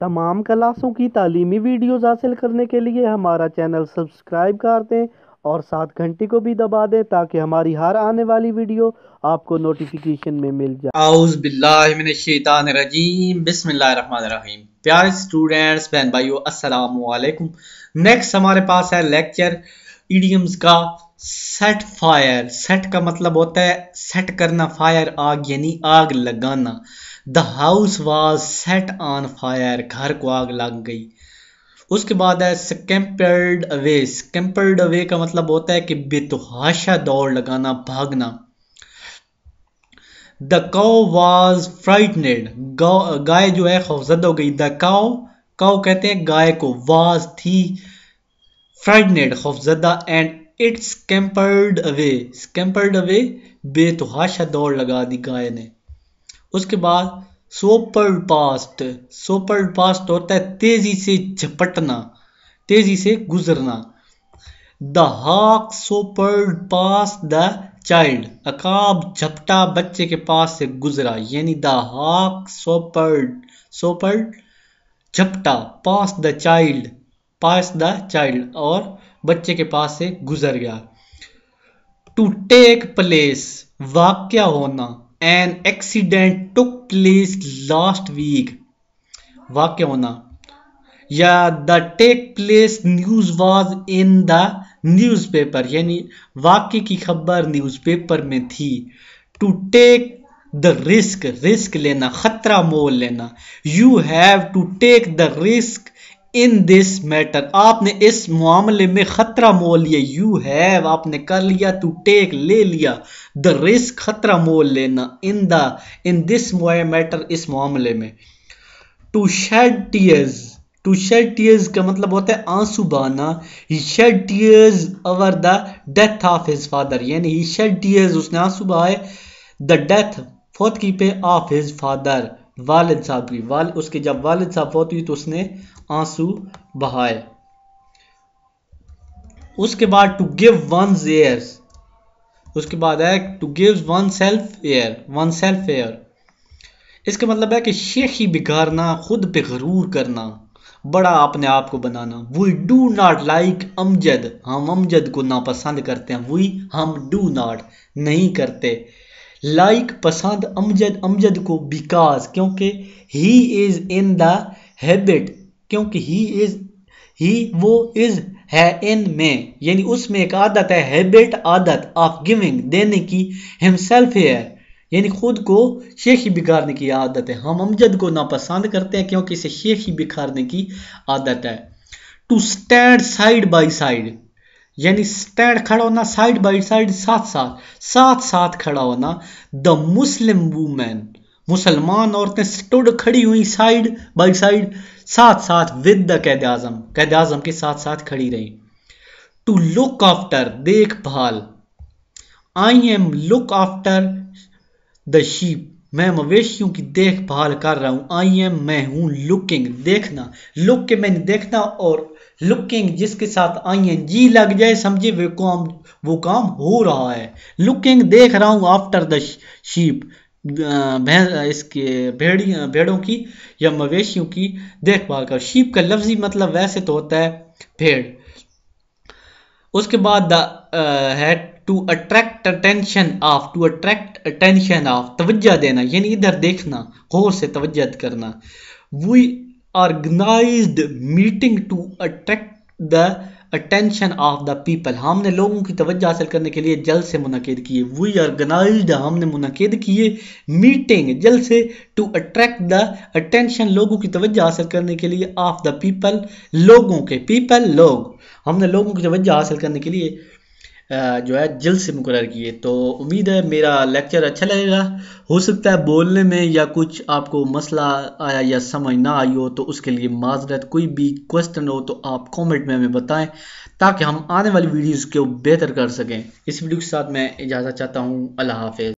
तमाम क्लासों की तालीमी वीडियोज़ हासिल करने के लिए हमारा चैनल सब्सक्राइब कर दें और साथ घंटी को भी दबा दें ताकि हमारी हर आने वाली वीडियो आपको नोटिफिकेशन में मिल जाए। आउज़ बिल्लाहि मिनश शैतानिर रजीम, बिस्मिल्लाहिर रहमानिर रहीम। प्यारे स्टूडेंट्स, बहन भाइयों, अस्सलामु अलैकुम। नेक्स्ट हमारे पास है लेक्चर इडियम्स का सेट फायर। सेट का मतलब होता है सेट करना, फायर आग यानी आग लगाना। The house was set on fire, घर को आग लग गई। उसके बाद है स्कैम्पर्ड अवे। स्कैम्पर्ड अवे का मतलब होता है कि बेतहाशा दौड़ लगाना, भागना। द काउ वॉज फ्राइटनेड, गाय जो है खौफजदा हो गई। द काउ, काउ कहते हैं गाय को, वाज थी, फ्राइटनेड खौफजदा, एंड इट स्कैम्पर्ड अवे। स्कैम्पर्ड अवे बेतहाशा दौड़ लगा दी गाय ने। उसके बाद सोपर्ड पास्ट। सोपर्ड पास्ट होता है तेजी से झपटना, तेजी से गुजरना। The hawk swooped past the child, अकाब झपटा बच्चे के पास से गुजरा, यानी द हॉक सोपर्ड, सोपर्ड झपटा, पास the child, pass the child, और बच्चे के पास से गुजर गया। टू टेक प्लेस, वाक्या होना। An accident took place last week, वाक्य होना। या the take place news was in the newspaper, यानी वाक्य की खबर न्यूज़पेपर में थी। To take the risk, risk लेना, खतरा मोल लेना। You have to take the risk in this matter, आपने इस मामले में खतरा मोल लिया। यू हैव आपने कर लिया, टू टेक ले लिया, द रिस्क खतरा मोल लेना, इन दिस मैटर इस मामले में। To shed tears, to shed tears का मतलब होता है आंसू बहाना। He shed tears over the death of his father, यानी ही शेड टीयर्स उसने आंसू बहाए द डेथ फौतगी पे ऑफ हिज फादर, वालिद साहब की। उसके जब वालिद साहब फौत हुई तो उसने आंसू बहाए। उसके बाद टू गिव वंस एयर, उसके बाद है to give oneself air, oneself air. इसका मतलब है कि शेखी बिगाड़ना, खुद पे गरूर करना, बड़ा अपने आप को बनाना। We do not like Amjad, हम अमजद को नापसंद करते हैं। वी हम डू नॉट नहीं करते, लाइक पसंद, अमजद अमजद को, बिकॉज क्योंकि, he is in the habit क्योंकि ही इज, ही वो इज है इन में, यानी उसमें एक आदत है, हैबिट आदत, ऑफ गिविंग देने की, हिमसेल्फ है यानी खुद को शेखी बिखारने की आदत है। हम अमजद को नापसंद करते हैं क्योंकि इसे शेखी बिखारने की आदत है। To stand side by side, यानी स्टैंड खड़ा होना, साइड बाई साइड साथ साथ, साथ साथ खड़ा होना। द मुस्लिम वुमेन, मुसलमान औरतें स्टूड खड़ी हुई, साइड बाई साइड साथ साथ, विद द कैद आजम, कैद आजम के साथ साथ खड़ी रही। टू लुक आफ्टर, देखभाल। I am look after the sheep, मैं मवेशियों की देखभाल कर रहा हूं। आई एम मैं हूं, लुकिंग देखना, लुक के मैंने देखना, और लुकिंग जिसके साथ आई एन जी लग जाए समझे वो काम हो रहा है। लुकिंग देख रहा हूं, आफ्टर द शीप इसके भेड़ों की या मवेशियों की देखभाल कर। शीप का लफ्जी मतलब वैसे तो होता है भेड़। उसके बाद है to attract attention of, to attract attention of तवज्जो देना, यानी इधर देखना, गौर से तवज्जो करना। We organised meeting to attract the attention of the people, हमने लोगों की तवज्जो हासिल करने के लिए जलसे मुनक्किद किए। वी ऑर्गेनाइज्ड हमने मुनक्किद किए, मीटिंग जलसे, टू अट्रैक्ट द अटेंशन लोगों की तवज्जो हासिल करने के लिए, ऑफ द पीपल लोगों के, पीपल लोग, हमने लोगों की तवज्जो हासिल करने के लिए जो है जलसे मुकर्रर किए। तो उम्मीद है मेरा लेक्चर अच्छा लगेगा। हो सकता है बोलने में या कुछ आपको मसला आया या समझ ना आई हो तो उसके लिए माजरत। कोई भी क्वेश्चन हो तो आप कमेंट में हमें बताएं ताकि हम आने वाली वीडियोस को बेहतर कर सकें। इस वीडियो के साथ मैं इजाज़त चाहता हूँ। अल्लाह हाफिज़।